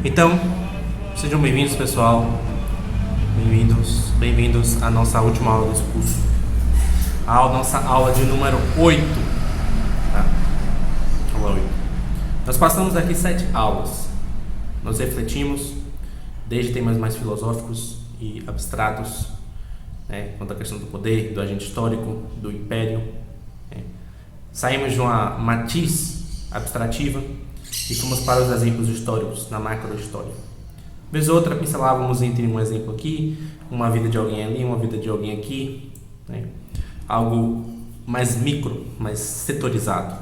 Então, sejam bem-vindos, pessoal. Bem-vindos à nossa última aula desse curso. A nossa aula de número 8. Tá? Aula 8. Nós passamos aqui 7 aulas. Nós refletimos desde temas mais filosóficos e abstratos, quanto à questão do poder, do agente histórico, do império. Saímos de uma matiz abstrativa e fomos para os exemplos históricos na macro-história. Vez ou outra pincelávamos entre um exemplo aqui, uma vida de alguém ali, uma vida de alguém aqui, algo mais micro, mais setorizado.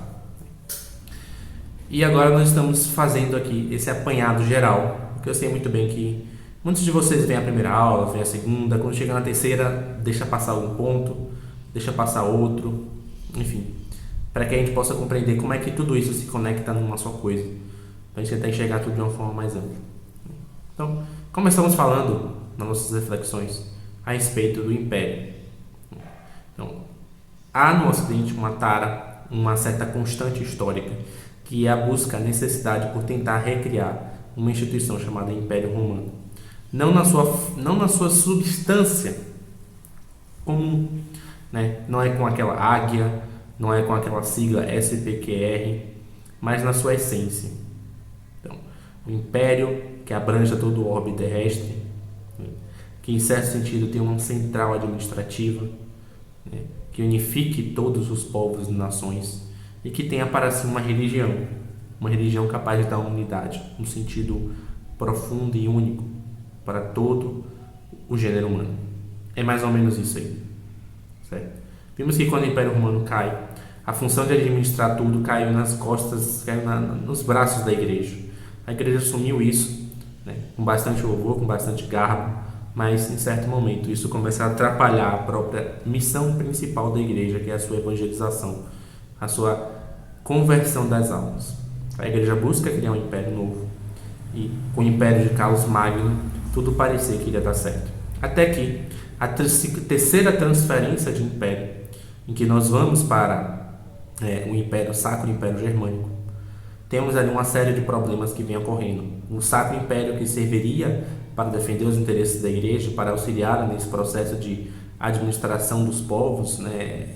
E agora nós estamos fazendo aqui esse apanhado geral, porque eu sei muito bem que muitos de vocês vêm a primeira aula, vêm a segunda, quando chega na terceira deixa passar um ponto, deixa passar outro, enfim, para que a gente possa compreender como é que tudo isso se conecta numa só coisa, para a gente tentar enxergar tudo de uma forma mais ampla. Então, começamos falando nas nossas reflexões a respeito do império. Então, há no Ocidente uma tara, uma certa constante histórica, que é a busca, a necessidade por tentar recriar uma instituição chamada Império Romano. Não na sua substância comum, não é com aquela águia, não é com aquela sigla SPQR, mas na sua essência. Então, o império que abranja todo o orbe terrestre, que em certo sentido tem uma central administrativa, que unifique todos os povos e nações e que tenha para si uma religião capaz de dar unidade, um sentido profundo e único para todo o gênero humano. É mais ou menos isso aí, certo? Vimos que quando o Império Romano cai, a função de administrar tudo caiu nas costas, caiu nos braços da igreja. A igreja assumiu isso, com bastante louvor, com bastante garbo, mas em certo momento isso começa a atrapalhar a própria missão principal da igreja, que é a sua evangelização, a sua conversão das almas. A igreja busca criar um império novo e com o império de Carlos Magno tudo parecia que iria dar certo. Até que a terceira transferência de império, em que nós vamos para o Império Sacro Império Germânico, temos ali uma série de problemas que vêm ocorrendo. O Sacro Império, que serviria para defender os interesses da igreja, para auxiliar nesse processo de administração dos povos,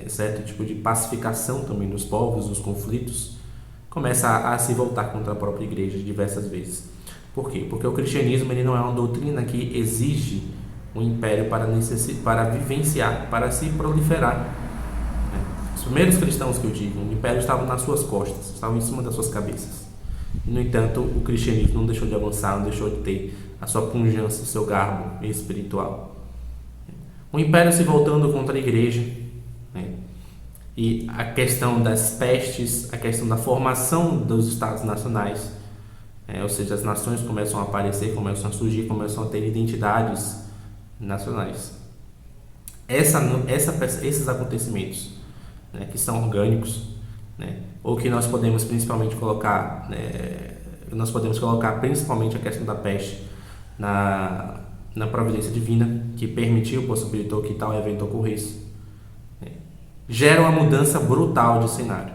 certo tipo de pacificação também dos povos, dos conflitos, começa a se voltar contra a própria igreja diversas vezes. Por quê? Porque o cristianismo ele não é uma doutrina que exige um império para vivenciar, para se proliferar. Os primeiros cristãos que eu digo, o império estava nas suas costas, estava em cima das suas cabeças. No entanto, o cristianismo não deixou de avançar, não deixou de ter a sua pujança, o seu garbo espiritual. O império se voltando contra a igreja, e a questão das pestes, a questão da formação dos estados nacionais, ou seja, as nações começam a aparecer, começam a surgir, começam a ter identidades nacionais. Esses acontecimentos, que são orgânicos, ou que nós podemos principalmente colocar, principalmente a questão da peste na providência divina, que possibilitou que tal evento ocorresse, gera uma mudança brutal de cenário.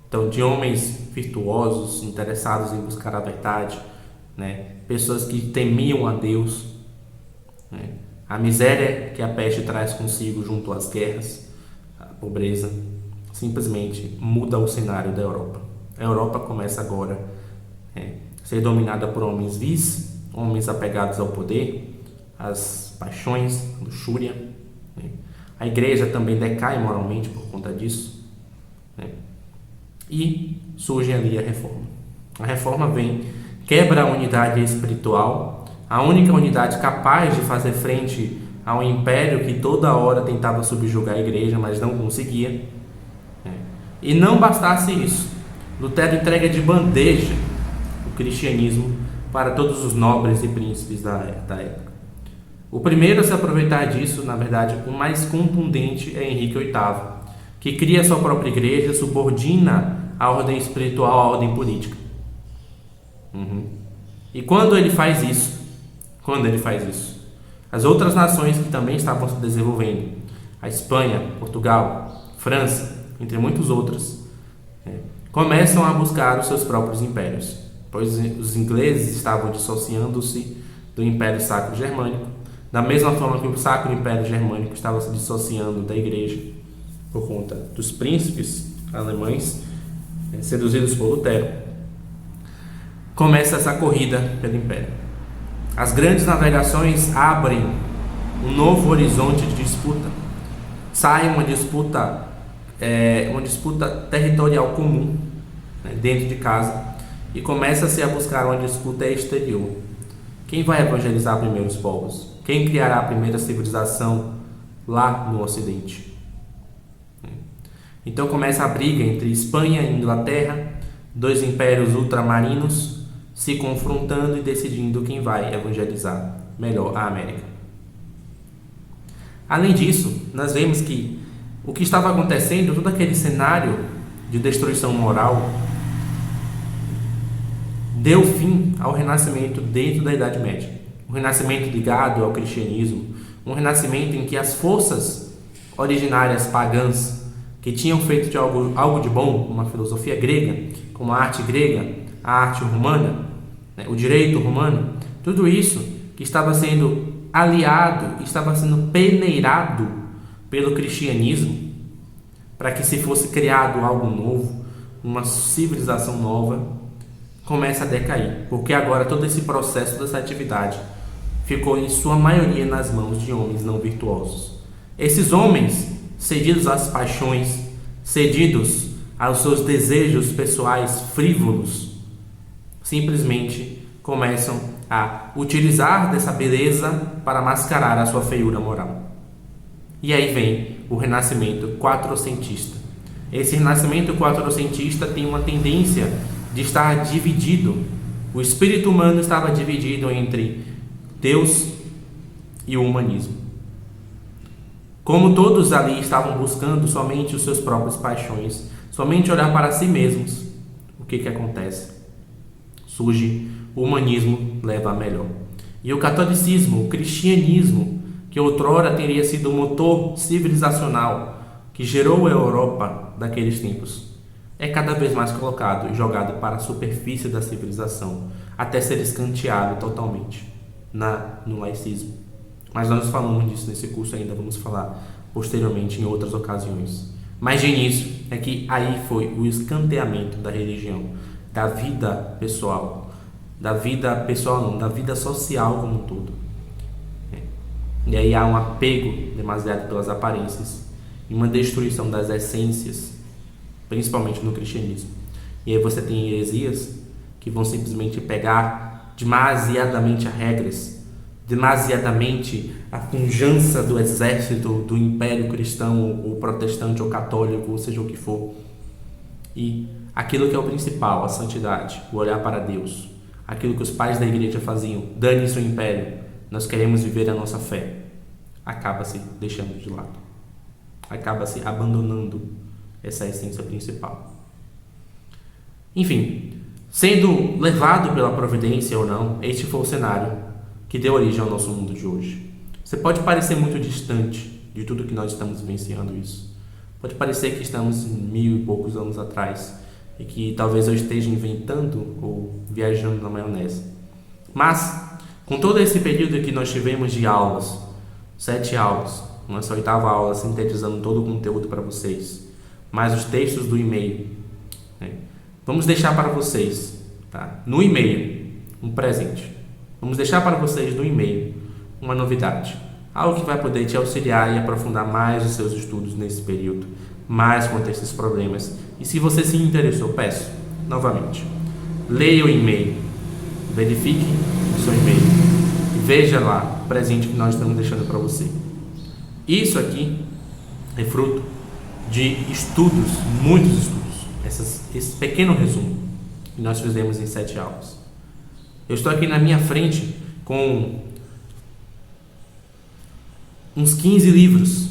Então, de homens virtuosos, interessados em buscar a verdade, pessoas que temiam a Deus, a miséria que a peste traz consigo junto às guerras, a pobreza, simplesmente muda o cenário da Europa. A Europa começa agora a ser dominada por homens vis, homens apegados ao poder, às paixões, à luxúria. A igreja também decai moralmente por conta disso. E surge ali a reforma. A reforma vem, quebra a unidade espiritual, a única unidade capaz de fazer frente a um império que toda hora tentava subjugar a igreja, mas não conseguia. E não bastasse isso, Lutero entrega de bandeja o cristianismo para todos os nobres e príncipes da época. O primeiro a se aproveitar disso, na verdade, o mais contundente é Henrique VIII, que cria sua própria igreja, subordina a ordem espiritual à ordem política. E quando ele faz isso, as outras nações que também estavam se desenvolvendo, a Espanha, Portugal, França, entre muitos outros, começam a buscar os seus próprios impérios. pois os ingleses estavam dissociando-se do Império Sacro Germânico, da mesma forma que o Sacro Império Germânico estava se dissociando da Igreja por conta dos príncipes alemães seduzidos por Lutero. Começa essa corrida pelo Império. As grandes navegações abrem um novo horizonte de disputa. Sai uma disputa territorial comum, dentro de casa, e começa-se a buscar uma disputa exterior. Quem vai evangelizar primeiro os povos? Quem criará a primeira civilização lá no Ocidente? Então começa a briga entre Espanha e Inglaterra, dois impérios ultramarinos se confrontando e decidindo quem vai evangelizar melhor a América. Além disso, nós vemos que o que estava acontecendo, todo aquele cenário de destruição moral, deu fim ao renascimento dentro da Idade Média. Um renascimento ligado ao cristianismo, um renascimento em que as forças originárias pagãs que tinham feito de algo de bom, como a filosofia grega, como a arte grega, a arte romana, o direito romano, tudo isso que estava sendo aliado, estava sendo peneirado pelo cristianismo, para que se fosse criado algo novo, uma civilização nova, começa a decair, porque agora todo esse processo dessa atividade ficou em sua maioria nas mãos de homens não virtuosos. Esses homens, cedidos às paixões, cedidos aos seus desejos pessoais frívolos, simplesmente começam a utilizar dessa beleza para mascarar a sua feiura moral. E aí vem o renascimento quatrocentista. Esse renascimento quatrocentista tem uma tendência de estar dividido. O espírito humano estava dividido entre Deus e o humanismo. Como todos ali estavam buscando somente os seus próprios paixões, somente olhar para si mesmos, o que acontece? Surge o humanismo, leva a melhor. E o catolicismo, o cristianismo, que outrora teria sido o motor civilizacional que gerou a Europa daqueles tempos, é cada vez mais colocado e jogado para a superfície da civilização, até ser escanteado totalmente no laicismo. Mas nós falamos disso nesse curso ainda, vamos falar posteriormente em outras ocasiões. Mas de início é que aí foi o escanteamento da religião, da vida pessoal, da vida social como um todo. E aí há um apego demasiado pelas aparências e uma destruição das essências, principalmente no cristianismo. E aí você tem heresias que vão simplesmente pegar demasiadamente as regras, demasiadamente a pujança do exército do império cristão, ou protestante, ou católico, ou seja o que for. E aquilo que é o principal, a santidade, o olhar para Deus, aquilo que os pais da igreja faziam, dane-se o império, nós queremos viver a nossa fé, acaba-se deixando de lado, acaba-se abandonando essa essência principal. Enfim, sendo levado pela providência ou não, este foi o cenário que deu origem ao nosso mundo de hoje. Você pode parecer muito distante de tudo que nós estamos vivenciando isso. Pode parecer que estamos em 1000 e poucos anos atrás e que talvez eu esteja inventando ou viajando na maionese. Mas, com todo esse período que nós tivemos de aulas, 7 aulas, nossa 8ª aula sintetizando todo o conteúdo para vocês, mais os textos do e-mail, vamos deixar para vocês, tá? No e-mail, um presente. Vamos deixar para vocês no e-mail uma novidade, algo que vai poder te auxiliar e aprofundar mais os seus estudos nesse período, mais quanto a esses problemas. E se você se interessou, peço, novamente, leia o e-mail, verifique o seu e-mail e veja lá o presente que nós estamos deixando para você. Isso aqui é fruto de estudos, muitos estudos, esse pequeno resumo que nós fizemos em 7 aulas. Eu estou aqui na minha frente com uns 15 livros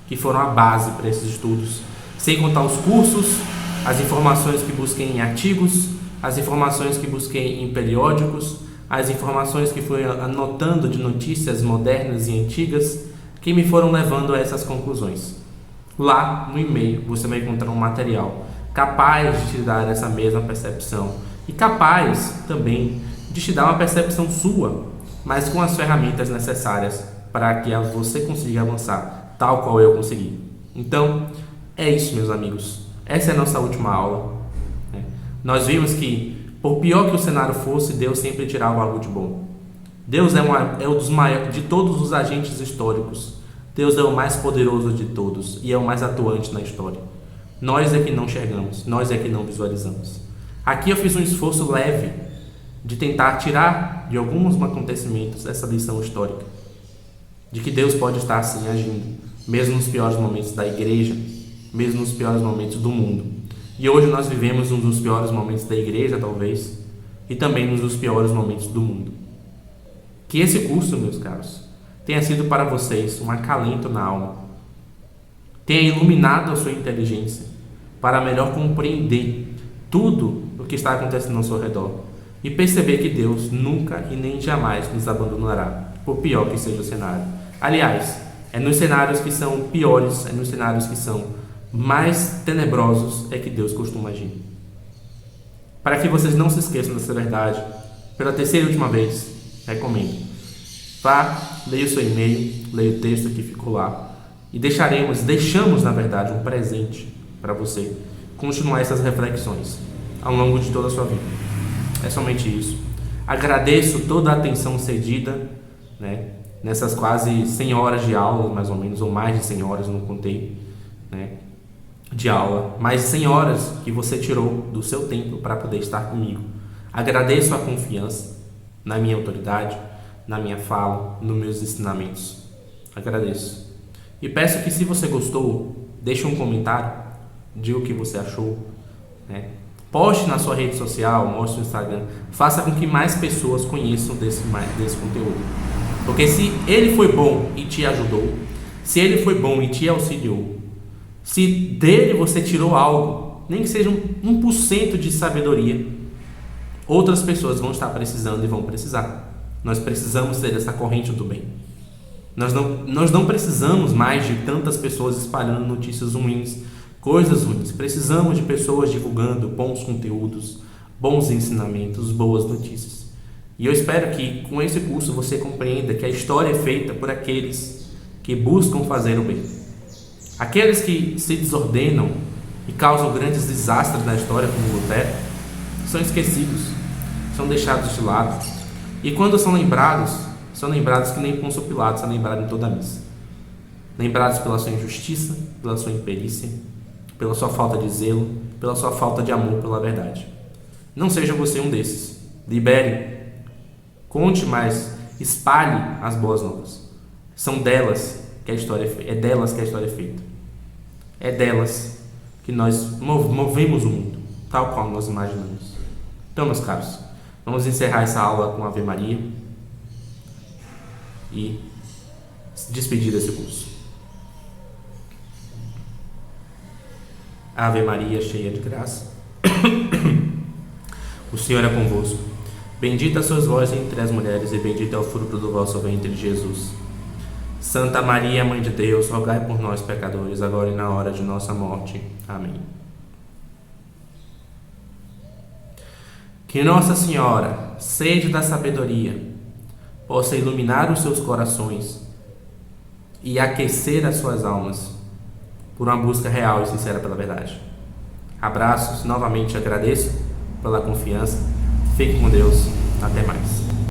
que foram a base para esses estudos, sem contar os cursos, as informações que busquei em artigos, as informações que busquei em periódicos, as informações que fui anotando de notícias modernas e antigas que me foram levando a essas conclusões. Lá no e-mail você vai encontrar um material capaz de te dar essa mesma percepção e capaz também de te dar uma percepção sua, mas com as ferramentas necessárias para que você consiga avançar, tal qual eu consegui. Então, é isso, meus amigos. Essa é a nossa última aula. Nós vimos que, por pior que o cenário fosse, Deus sempre tirava algo de bom. Deus é um dos maiores de todos os agentes históricos. Deus é o mais poderoso de todos e é o mais atuante na história. Nós é que não enxergamos, nós é que não visualizamos. Aqui eu fiz um esforço leve de tentar tirar de alguns acontecimentos essa lição histórica, de que Deus pode estar assim agindo, mesmo nos piores momentos da igreja, mesmo nos piores momentos do mundo. E hoje nós vivemos um dos piores momentos da igreja, talvez, e também um dos piores momentos do mundo. Que esse curso, meus caros, tenha sido para vocês um acalento na alma, tenha iluminado a sua inteligência para melhor compreender tudo o que está acontecendo ao seu redor e perceber que Deus nunca e nem jamais nos abandonará, por pior que seja o cenário. Aliás, é nos cenários que são piores, é nos cenários que são mais tenebrosos é que Deus costuma agir. Para que vocês não se esqueçam dessa verdade, pela terceira e última vez, recomendo. Vá, leia o seu e-mail, leia o texto que ficou lá e deixamos na verdade um presente para você continuar essas reflexões ao longo de toda a sua vida. É somente isso. Agradeço toda a atenção cedida, nessas quase 100 horas de aula, mais ou menos, ou mais de 100 horas, não contei, de aula, mais de 100 horas que você tirou do seu tempo para poder estar comigo. Agradeço a confiança na minha autoridade, na minha fala, nos meus ensinamentos. Agradeço. E peço que, se você gostou, deixe um comentário, diga o que você achou, poste na sua rede social, mostre no Instagram, faça com que mais pessoas conheçam desse conteúdo. Porque se ele foi bom e te ajudou, se ele foi bom e te auxiliou, se dele você tirou algo, nem que seja 1% de sabedoria, outras pessoas vão estar precisando e vão precisar. Nós precisamos ter essa corrente do bem. Nós não precisamos mais de tantas pessoas espalhando notícias ruins, coisas ruins. Precisamos de pessoas divulgando bons conteúdos, bons ensinamentos, boas notícias. E eu espero que com esse curso você compreenda que a história é feita por aqueles que buscam fazer o bem. Aqueles que se desordenam e causam grandes desastres na história, como Lutero, são esquecidos, são deixados de lado. E quando são lembrados que nem Pôncio Pilatos, são lembrados em toda a missa. Lembrados pela sua injustiça, pela sua imperícia, pela sua falta de zelo, pela sua falta de amor pela verdade. Não seja você um desses. Libere, conte mais, espalhe as boas novas. São delas que a história é delas que a história é feita. É delas que nós movemos o mundo, tal qual nós imaginamos. Então, meus caros, vamos encerrar essa aula com Ave Maria e se despedir desse curso. Ave Maria, cheia de graça, o Senhor é convosco. Bendita sois vós entre as mulheres e bendito é o fruto do vosso ventre, Jesus. Santa Maria, Mãe de Deus, rogai por nós, pecadores, agora e na hora de nossa morte. Amém. Que Nossa Senhora, sede da sabedoria, possa iluminar os seus corações e aquecer as suas almas por uma busca real e sincera pela verdade. Abraços, novamente agradeço pela confiança. Fique com Deus. Até mais.